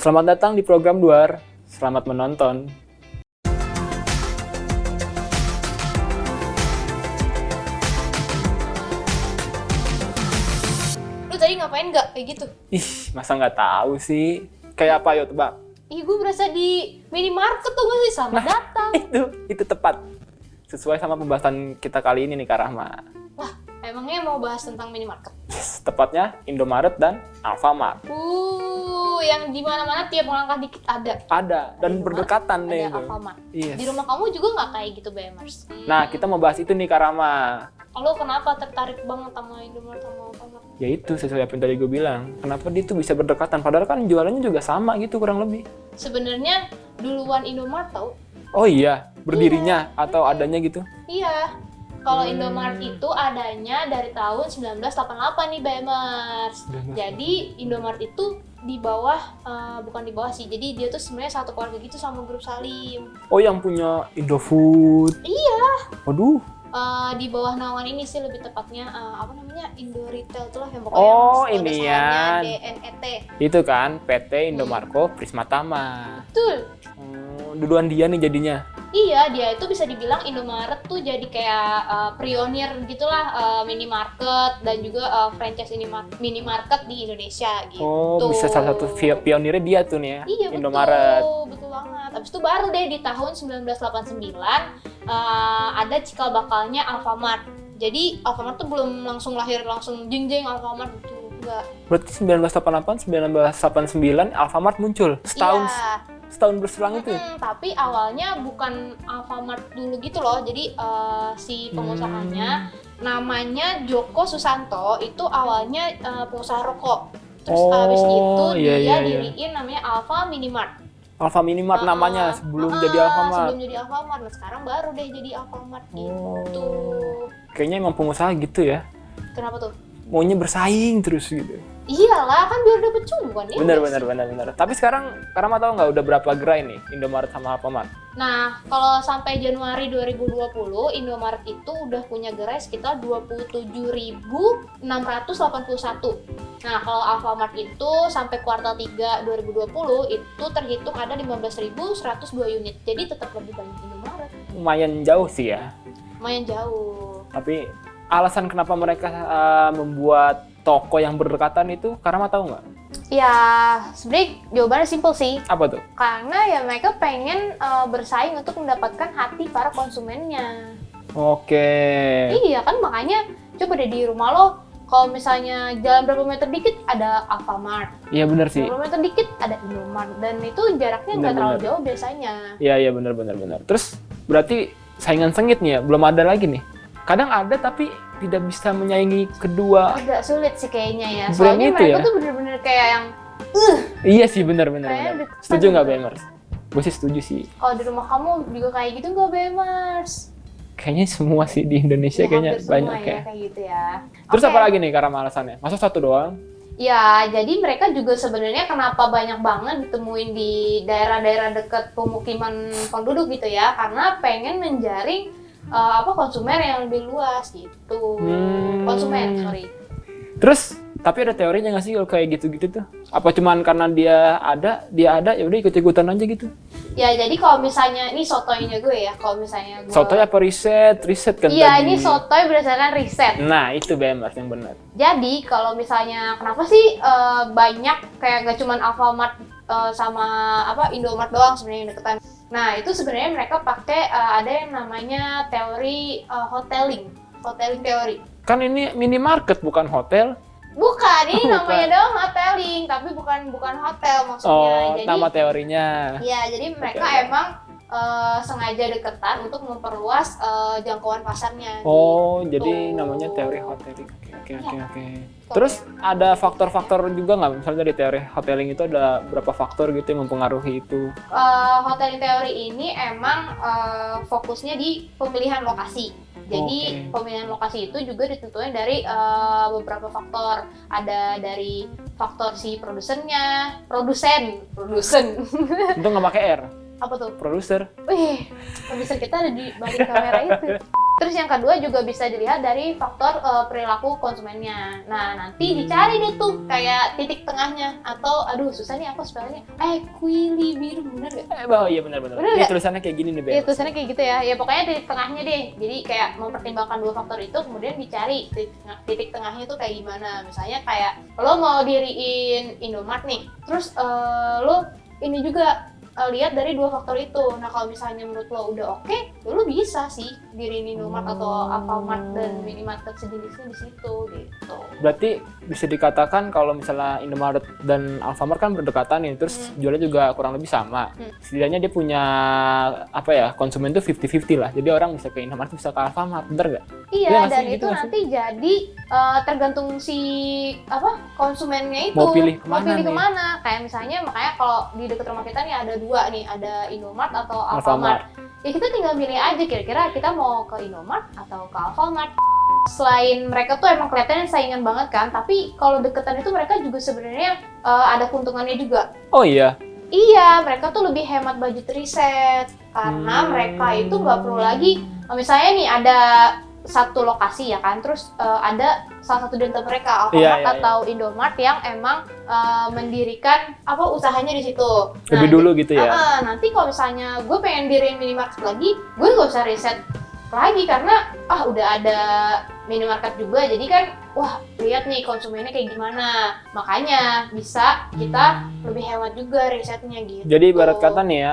Selamat datang di program Duar. Selamat menonton. Lu tadi ngapain nggak kayak gitu? Ih, masa nggak tahu sih? Kayak apa, yuk tebak? Ih, gue berasa di minimarket tuh gak sih? Selamat datang. Itu tepat. Sesuai sama pembahasan kita kali ini nih, Kak Rahma. Wah, emangnya mau bahas tentang minimarket? Yes, tepatnya Indomaret dan Alfamart. Yang di mana-mana tiap melangkah dikit ada. Ada, dan Indomaret, berdekatan ada nih. Itu. Alfamart. Yes. Di rumah kamu juga nggak kayak gitu, BMers? Nah, kita mau bahas itu nih, Kak Rahma. Lo kenapa tertarik banget sama Indomaret sama Alfamart? Ya itu, sesuai apa yang tadi gue bilang. Kenapa dia tuh bisa berdekatan? Padahal kan jualannya juga sama gitu, kurang lebih. Sebenarnya duluan Indomaret tau? Oh iya, berdirinya atau adanya gitu? Iya. Kalau Indomaret itu adanya dari tahun 1988 nih, BMers. Jadi Indomaret itu di bawah, bukan di bawah sih, jadi dia tuh sebenarnya satu keluarga gitu sama Grup Salim. Oh, yang punya Indofood. Iya. Waduh. Di bawah naungan ini sih lebih tepatnya, apa namanya, Indo Retail tuh lah yang pokoknya Oh, yang ini perusahaannya ya. DNET. Itu kan PT Indomarko Prismatama. Betul. Duluan dia nih jadinya. Iya, dia itu bisa dibilang Indomaret tuh jadi kayak pionir gitulah, minimarket dan juga franchise minimarket di Indonesia gitu. Oh, bisa salah satu pionirnya dia tuh nih ya. Iya, Indomaret. betul banget. Abis itu baru deh di tahun 1989 ada cikal bakalnya Alfamart. Jadi Alfamart tuh belum langsung lahir langsung jeng-jeng Alfamart gitu, enggak. Berarti 1988, 1989 Alfamart muncul. Setahun berselang itu. Tapi awalnya bukan Alfamart dulu gitu loh. Jadi si pengusahanya namanya Joko Susanto itu awalnya pengusaha rokok. Terus abis itu dia diriin namanya Alfa Minimart. Alfa Minimart namanya sebelum jadi Alfamart. Sebelum jadi Alfamart. Nah sekarang baru deh jadi Alfamart gitu. Kayaknya emang pengusaha gitu ya. Kenapa tuh? Maunya bersaing terus gitu. Iyalah, kan biar dapet cuan ya. Bener. Tapi sekarang, Karama tahu nggak udah berapa gerai nih Indomaret sama Alfamart? Nah, kalau sampai Januari 2020, Indomaret itu udah punya gerai sekitar 27.681. Nah, kalau Alfamart itu sampai kuartal 3 2020 itu terhitung ada 15.102 unit. Jadi tetap lebih banyak Indomaret. Lumayan jauh sih ya. Lumayan jauh. Tapi alasan kenapa mereka membuat toko yang berdekatan itu, Karama tahu nggak? Ya, sebenarnya jawabannya simpel sih. Apa tuh? Karena ya mereka pengen bersaing untuk mendapatkan hati para konsumennya. Oke. Iya kan, makanya coba deh di rumah lo, kalau misalnya jalan berapa meter dikit ada Alfamart. Iya benar sih. Berapa meter dikit ada Indomaret. Dan itu jaraknya nggak terlalu jauh biasanya. Iya benar. Terus berarti saingan sengit nih ya, belum ada lagi nih. Kadang ada tapi tidak bisa menyaingi kedua. Agak sulit sih kayaknya ya. Brand Soalnya itu mereka ya? tuh bener-bener kayak yang Iya sih benar. Kayaknya Setuju nggak BMers? Gue sih setuju sih. kalau di rumah kamu juga kayak gitu nggak, BMers? Kayaknya semua sih di Indonesia Ya, kayaknya hampir semua banyak ya, ya. kayak gitu ya. Terus Oke. apa lagi nih Karama alasannya? Masa satu doang? Ya, jadi mereka juga sebenarnya kenapa banyak banget ditemuin di daerah-daerah dekat pemukiman penduduk gitu ya, karena pengen menjaring konsumen yang lebih luas gitu. Konsumen, sorry. Terus tapi ada teorinya nggak sih kalau kayak gitu-gitu tuh? Apa cuman karena dia ada ya udah ikut-ikutan aja gitu? Ya, jadi kalau misalnya ini sotoynya gue ya, kalau misalnya gue Sotoy apa riset kan Iya, tadi? ini sotoy berdasarkan riset. Nah, itu BMers yang benar. Jadi kalau misalnya kenapa sih banyak kayak gak cuman Alfamart sama Indomart doang sebenarnya yang deketan. Nah, itu sebenarnya mereka pakai ada yang namanya teori hoteling teori. Kan ini minimarket bukan hotel. Bukan, ini Bukan. namanya doang hoteling, tapi bukan hotel maksudnya. Oh, Jadi nama teorinya. ya, jadi mereka Oke. emang sengaja deketan untuk memperluas jangkauan pasarnya. Oh, gitu. jadi namanya teori hoteling. Oke. Iya. Terus ada faktor-faktor juga nggak? Misalnya di teori hoteling itu ada berapa faktor gitu yang mempengaruhi itu? Hoteling teori ini emang fokusnya di pemilihan lokasi. Jadi pemilihan lokasi itu juga ditentuin dari beberapa faktor. Ada dari faktor si produsen. Itu nggak pakai R. Apa tuh? Produser. Wih, produser kita ada di balik kamera itu. Terus yang kedua juga bisa dilihat dari faktor perilaku konsumennya. Nah, nanti dicari nih tuh kayak titik tengahnya atau aduh susah nih aku spellnya. Equilibrium, bener gak? Iya benar. Bener Ini nggak? tulisannya kayak gini nih, Beb. Iya, tulisannya kayak gitu ya. Ya pokoknya titik tengahnya deh. Jadi kayak mempertimbangkan dua faktor itu kemudian dicari titik tengahnya tuh kayak gimana. Misalnya kayak lo mau diriin Indomart nih. Terus lo ini juga lihat dari dua faktor itu. Nah kalau misalnya menurut lo udah oke, ya lo bisa sih diriin Indomart atau Alfamart dan minimarket sejenisnya di situ gitu. Berarti bisa dikatakan kalau misalnya Indomaret dan Alfamart kan berdekatan nih, terus jualnya juga kurang lebih sama. Setidaknya dia punya konsumen tuh 50-50 lah. Jadi orang bisa ke Indomaret, bisa ke Alfamart, bener nggak? Iya, Iya, dan gitu itu nggak sih? nanti jadi tergantung si konsumennya itu Mau pilih kemana nih? kemana. Kayak misalnya makanya kalau di dekat rumah kita nih ada dua nih, ada Indomart atau Alfamart. Ya kita tinggal milih aja kira-kira kita mau ke Indomart atau ke Alfamart. Selain mereka tuh emang kelihatannya saingan banget kan, tapi kalau deketan itu mereka juga sebenarnya ada keuntungannya juga. Oh iya. Iya, mereka tuh lebih hemat budget riset karena mereka itu nggak perlu lagi, misalnya nih ada satu lokasi ya kan, terus ada salah satu di antara mereka Alfamart atau Indomart yang emang mendirikan usahanya di situ. Lebih dulu gitu ya. Nanti kalau misalnya gue pengen diriin minimarket lagi, gue nggak usah riset lagi karena udah ada minimarket juga, jadi kan lihat nih konsumennya kayak gimana, makanya bisa kita lebih hemat juga risetnya gitu. Jadi ibarat kata nih ya,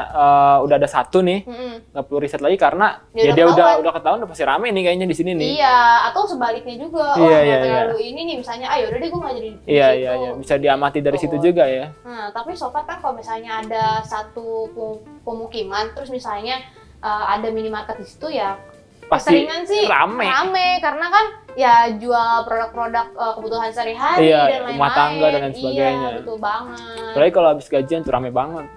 udah ada satu nih, nggak perlu riset lagi karena dia udah ketahuan, udah pasti rame nih kayaknya di sini nih. Iya, atau sebaliknya juga, terlalu ini nih misalnya, yaudah deh gue nggak jadi di situ. Iya, bisa diamati dari situ juga ya. Nah, tapi so far kan kalau misalnya ada satu pemukiman, terus misalnya ada minimarket di situ ya, pasti keseringan sih rame karena kan ya jual produk-produk kebutuhan sehari-hari dan lain-lain. Rumah tangga dan lain sebagainya. Iya, betul banget. Apalagi kalau habis gajian tuh rame banget.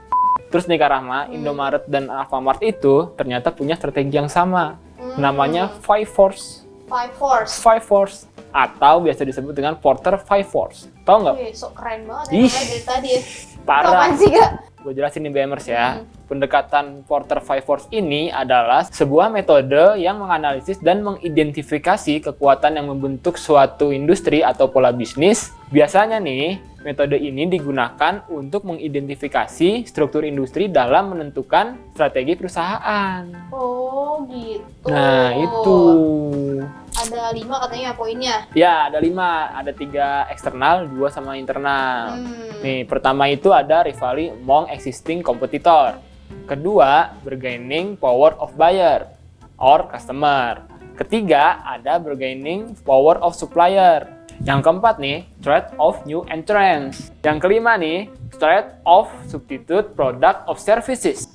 Terus nih Kak Rahma, Indomaret dan Alfamart itu ternyata punya strategi yang sama. Namanya Five Force. Five Force atau biasa disebut dengan Porter Five Force. Tahu nggak? Wih, sok keren banget ya dari tadi ya. Parah. Apaan sih, Kak? Gue jelasin nih BMers ya. Pendekatan Porter Five Force ini adalah sebuah metode yang menganalisis dan mengidentifikasi kekuatan yang membentuk suatu industri atau pola bisnis. Biasanya nih, metode ini digunakan untuk mengidentifikasi struktur industri dalam menentukan strategi perusahaan. Oh, gitu. Nah, itu. Ada 5 katanya poinnya. Ya, ada 5. Ada 3 eksternal, 2 sama internal. Nih, pertama itu ada rivalry among existing competitor. Kedua, bargaining power of buyer or customer. Ketiga, ada bargaining power of supplier. Yang keempat nih, threat of new entrants. Yang kelima nih, threat of substitute product of services.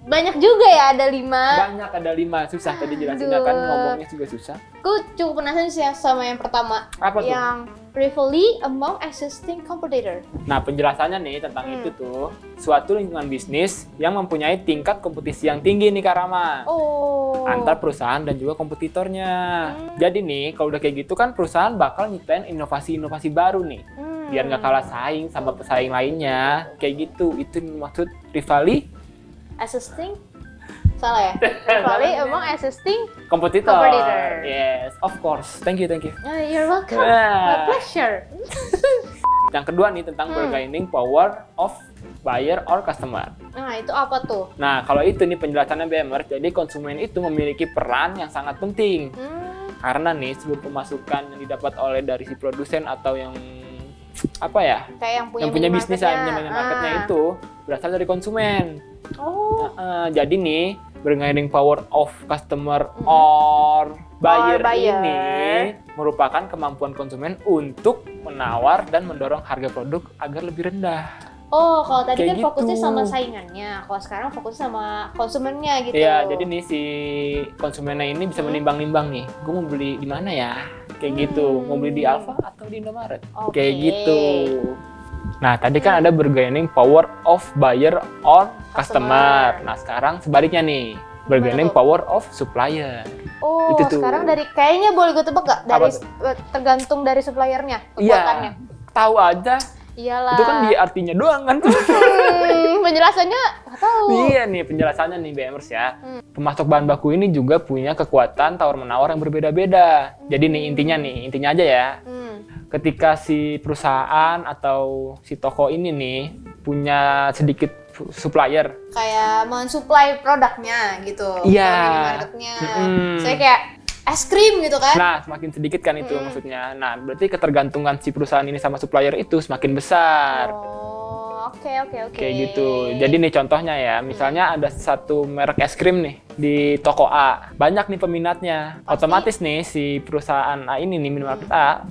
Banyak juga ya, ada 5. Banyak, ada 5. Susah tadi jelasinnya kan, ngomongnya juga susah. Aku cukup penasaran sih sama yang pertama. Apa tuh? Yang rivalry among existing competitor. Nah, penjelasannya nih tentang itu tuh, suatu lingkungan bisnis yang mempunyai tingkat kompetisi yang tinggi nih Kak Rama. Antar perusahaan dan juga kompetitornya. Jadi nih, kalau udah kayak gitu kan perusahaan bakal nyiptain inovasi-inovasi baru nih. Biar nggak kalah saing sama pesaing lainnya. Kayak gitu, itu maksud rivalry. Existing? Salah ya? Rivalry among existing Competitor. Yes, of course. Thank you. You're welcome. My pleasure. Yang kedua nih tentang bargaining power of buyer or customer. Nah, itu apa tuh? Nah, kalau itu nih penjelasannya BMR, jadi konsumen itu memiliki peran yang sangat penting. Karena nih seluruh pemasukan yang didapat oleh dari si produsen atau yang kayak yang punya bisnis marketnya itu berasal dari konsumen. Jadi nih bargaining power of customer or buyer ini merupakan kemampuan konsumen untuk menawar dan mendorong harga produk agar lebih rendah. Oh, kalau tadi kan Kayak fokusnya gitu. sama saingannya, kalau sekarang fokusnya sama konsumennya gitu. Iya, jadi nih si konsumennya ini bisa menimbang-nimbang nih, gue mau beli di mana ya? Kayak gitu, mau beli di Alfa atau di Indomaret? Kayak gitu. Nah, tadi kan ada bargaining power of buyer or customer. Nah, sekarang sebaliknya nih, bargaining power of supplier. Oh, itu tuh. Sekarang dari kayaknya boleh gue tebak gak? Dari tergantung dari suppliernya, kekuatannya. Iya, tahu aja. Iyalah. Itu kan di artinya doang kan. Penjelasannya Nggak tahu. Iya nih penjelasannya nih BMers ya. Pemasok bahan baku ini juga punya kekuatan tawar-menawar yang berbeda-beda. Jadi nih intinya aja ya. Ketika si perusahaan atau si toko ini nih punya sedikit supplier. Kayak mensuplai produknya gitu. Iya. Minimarketnya. Saya kayak es krim gitu kan. Nah, semakin sedikit kan itu maksudnya. Nah, berarti ketergantungan si perusahaan ini sama supplier itu semakin besar. Oh, oke. Kayak gitu. Jadi nih contohnya ya, misalnya ada satu merek es krim nih di toko A. Banyak nih peminatnya. Pasti. Otomatis nih si perusahaan A ini nih, minimarket A,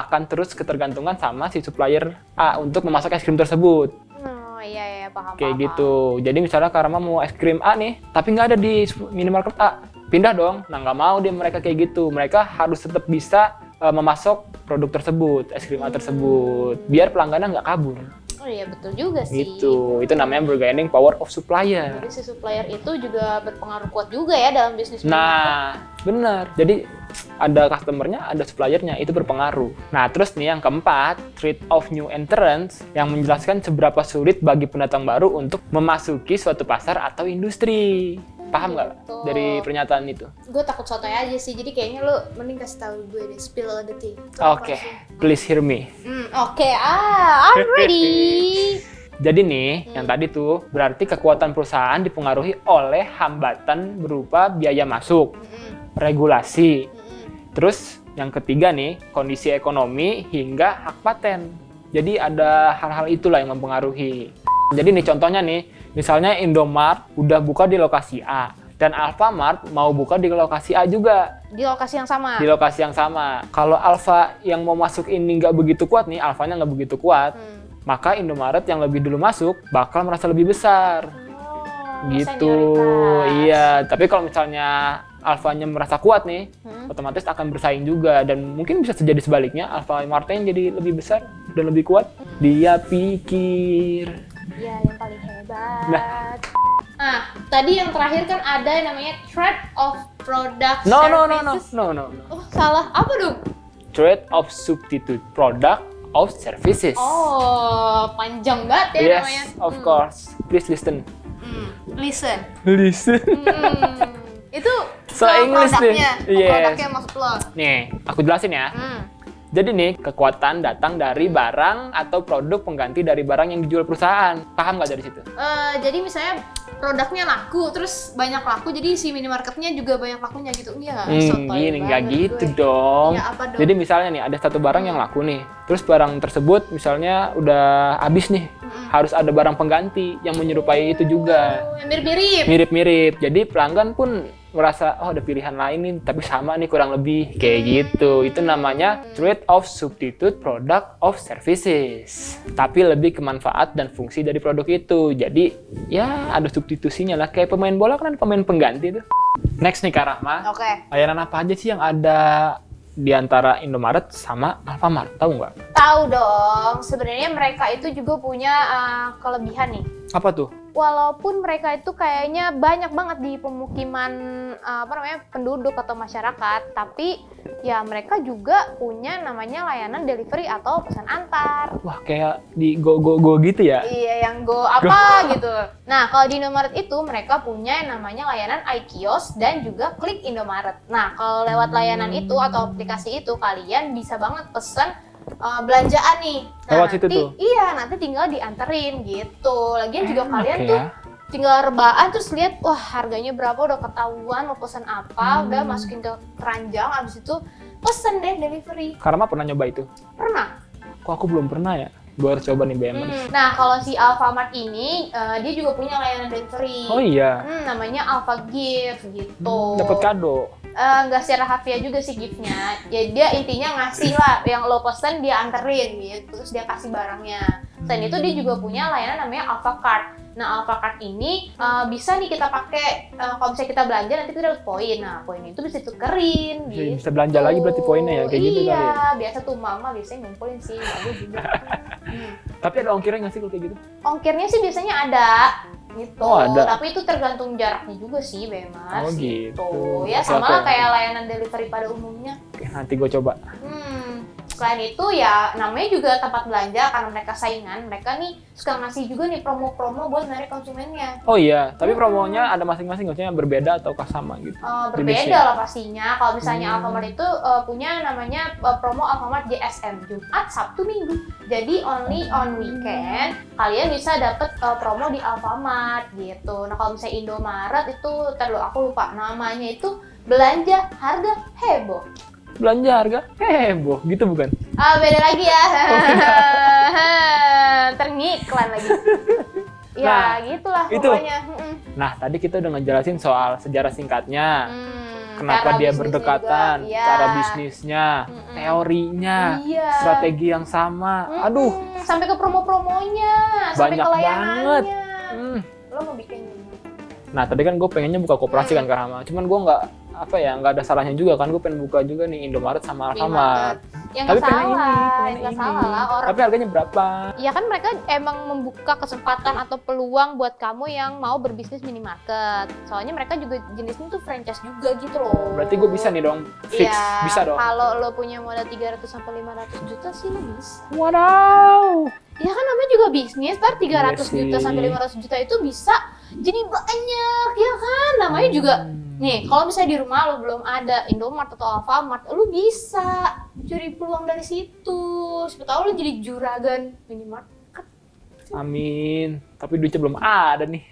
akan terus ketergantungan sama si supplier A untuk memasak es krim tersebut. Oh iya paham. Kayak gitu. Jadi misalnya Karama mau es krim A nih, tapi nggak ada di minimarket A. Pindah dong. Nah, nggak mau dia mereka kayak gitu. Mereka harus tetap bisa memasok produk tersebut, es krim A tersebut, biar pelanggannya nggak kabur. Oh iya betul juga sih. Itu namanya bargaining power of supplier. Jadi si supplier itu juga berpengaruh kuat juga ya dalam bisnis. Nah, benar. Jadi ada customernya, ada suppliernya, itu berpengaruh. Nah, terus nih yang keempat, threat of new entrants, yang menjelaskan seberapa sulit bagi pendatang baru untuk memasuki suatu pasar atau industri. Paham nggak Gitu. dari pernyataan itu? Gue takut sotoy aja sih, jadi kayaknya lu mending kasih tahu gue deh, spill the tea. Oke, please hear me. Oke, I'm ready. Jadi nih, yang tadi tuh berarti kekuatan perusahaan dipengaruhi oleh hambatan berupa biaya masuk, regulasi. Terus yang ketiga nih, kondisi ekonomi hingga hak paten. Jadi ada hal-hal itulah yang mempengaruhi. Jadi nih contohnya nih, misalnya Indomart udah buka di lokasi A dan Alfamart mau buka di lokasi A juga. Di lokasi yang sama. Di lokasi yang sama. Kalau Alfa yang mau masuk ini nggak begitu kuat nih, Alfanya nggak begitu kuat, maka Indomaret yang lebih dulu masuk bakal merasa lebih besar. Gitu. Senioritas. Iya, tapi kalau misalnya Alfanya merasa kuat nih, otomatis akan bersaing juga dan mungkin bisa terjadi sebaliknya, Alfamart yang jadi lebih besar dan lebih kuat. Dia pikir. Ya, yang paling hebat. Nah, tadi yang terakhir kan ada yang namanya threat of product No. services. Oh, salah. Apa dong? Trade of substitute product of services. Oh, panjang banget ya Yes, namanya. of course. Please listen. Listen. Listen. Itu So ke English produknya. nih. Yes. Produknya maksud lo. Nih, aku jelasin ya. Jadi nih, kekuatan datang dari barang atau produk pengganti dari barang yang dijual perusahaan. Paham nggak dari situ? Jadi misalnya produknya laku, terus banyak laku, jadi si minimarketnya juga banyak lakunya gitu. Iya, sotoy Gini, nggak banget gitu gue. dong. Ya, apa dong? Jadi misalnya nih, ada satu barang yang laku nih. Terus barang tersebut misalnya udah habis nih. Harus ada barang pengganti yang menyerupai itu juga. Oh, yang mirip-mirip. Mirip-mirip. Jadi pelanggan pun merasa, oh ada pilihan lain nih, tapi sama nih kurang lebih. Kayak gitu. Itu namanya trade of substitute product of services. Tapi lebih ke manfaat dan fungsi dari produk itu. Jadi ya ada substitusinya lah. Kayak pemain bola kan ada pemain pengganti tuh. Next nih Kak Rahma. Oke. Layanan apa aja sih yang ada di antara Indomaret sama Alfamart? Tahu nggak? Tahu dong. Sebenarnya mereka itu juga punya kelebihan nih. Apa tuh? Walaupun mereka itu kayaknya banyak banget di pemukiman penduduk atau masyarakat, tapi ya mereka juga punya namanya layanan delivery atau pesan antar. Wah, kayak di go gitu ya? Iya, yang go apa gitu. Nah, kalau di Indomaret itu mereka punya yang namanya layanan iKios dan juga Klik Indomaret. Nah, kalau lewat layanan itu atau aplikasi itu kalian bisa banget pesen belanjaan nih. Nah, Lewat situ nanti, tuh? Iya, nanti tinggal dianterin gitu. Lagian juga kalian Oke tuh ya. tinggal rebaan terus lihat, wah harganya berapa, udah ketahuan mau pesan apa, udah masukin ke keranjang, abis itu pesen deh delivery. Karma pernah nyoba itu? Pernah? Kok aku belum pernah ya? Gue harus coba nih BMers. Nah, kalau si Alfamart ini, dia juga punya layanan delivery. Oh iya? Namanya Alfa Gift gitu. Dapat kado? Nggak secara harfiah juga sih giftnya. Jadi dia intinya ngasih lah, yang lo pesen dia anterin gitu, terus dia kasih barangnya. Selain itu dia juga punya layanan namanya Alfa Card. Nah, Alfa Card ini bisa nih kita pakai kalau misalnya kita belanja nanti kita dapat poin. Nah, poin itu bisa ditukerin gitu. Bisa belanja lagi berarti poinnya ya? Kayak gitu kali ya? Iya, biasa tuh mama biasanya ngumpulin sih, aku juga. Tapi ada ongkirnya nggak sih kalau kayak gitu? Ongkirnya sih biasanya ada gitu. Oh, ada. Tapi itu tergantung jaraknya juga sih, Bemas. Oh, gitu. Ya Oke, sama lah oke. kayak layanan delivery pada umumnya. Oke, nanti gue coba. Selain itu ya namanya juga tempat belanja karena mereka saingan, mereka nih suka ngasih juga nih promo-promo buat narik konsumennya. Oh iya, tapi promonya ada masing-masing, maksudnya berbeda ataukah sama gitu? Berbeda lah pastinya. Kalau misalnya Alfamart itu punya namanya promo Alfamart JSM, Jumat, Sabtu, Minggu. Jadi only on weekend kalian bisa dapet promo di Alfamart gitu. Nah kalau misalnya Indomaret itu, aku lupa namanya itu belanja harga heboh. Belanja harga heboh gitu bukan? Beda lagi ya. Terngiklan lagi. Ya Nah, gitulah itu. pokoknya. Nah, tadi kita udah ngejelasin soal sejarah singkatnya, kenapa Cara dia bisnisnya berdekatan, juga, iya. cara bisnisnya, teorinya, Iya. strategi yang sama. Aduh, Sampai ke promo-promonya, sampai banyak ke banget. layanannya. Lo mau bikin gimana? Nah, tadi kan gue pengennya buka koperasi kan Karama, cuman gue nggak ada salahnya juga kan, gue pengen buka juga nih Indomaret sama Alfamart. Ya Tapi nggak pengen salah, ini. nggak salah lah orang. Tapi harganya berapa? Ya kan mereka emang membuka kesempatan atau peluang buat kamu yang mau berbisnis minimarket. Soalnya mereka juga jenisnya tuh franchise juga gitu loh. Berarti gue bisa nih dong, fix, Iya, bisa dong. Kalau lo punya modal 300 sampai 500 juta sih lo bisa. Wadaw. Ya kan namanya juga bisnis, ntar 300 Iya juta sih. sampai 500 juta itu bisa jadi banyak, ya kan? Namanya juga, nih kalau misalnya di rumah lo belum ada Indomaret atau Alfamart, lo bisa cari peluang dari situ. Siapa tahu lo jadi juragan minimarket. Amin. Tapi duitnya belum ada nih.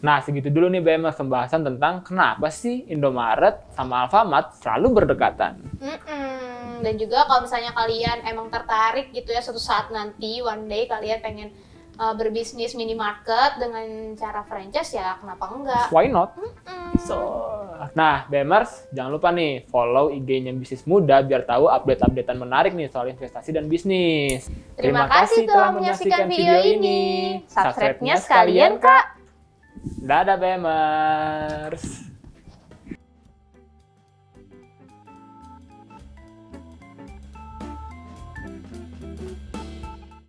Nah, segitu dulu nih BMers pembahasan tentang kenapa sih Indomaret sama Alfamart selalu berdekatan. Dan juga kalau misalnya kalian emang tertarik gitu ya suatu saat nanti one day kalian pengen berbisnis minimarket dengan cara franchise, ya kenapa enggak? Why not? Nah, BMers, jangan lupa nih follow IG-nya Bisnis Muda biar tahu update-updatean menarik nih soal investasi dan bisnis. Terima kasih telah menyaksikan video ini. Subscribe-nya sekalian, Kak. Dadah BMers.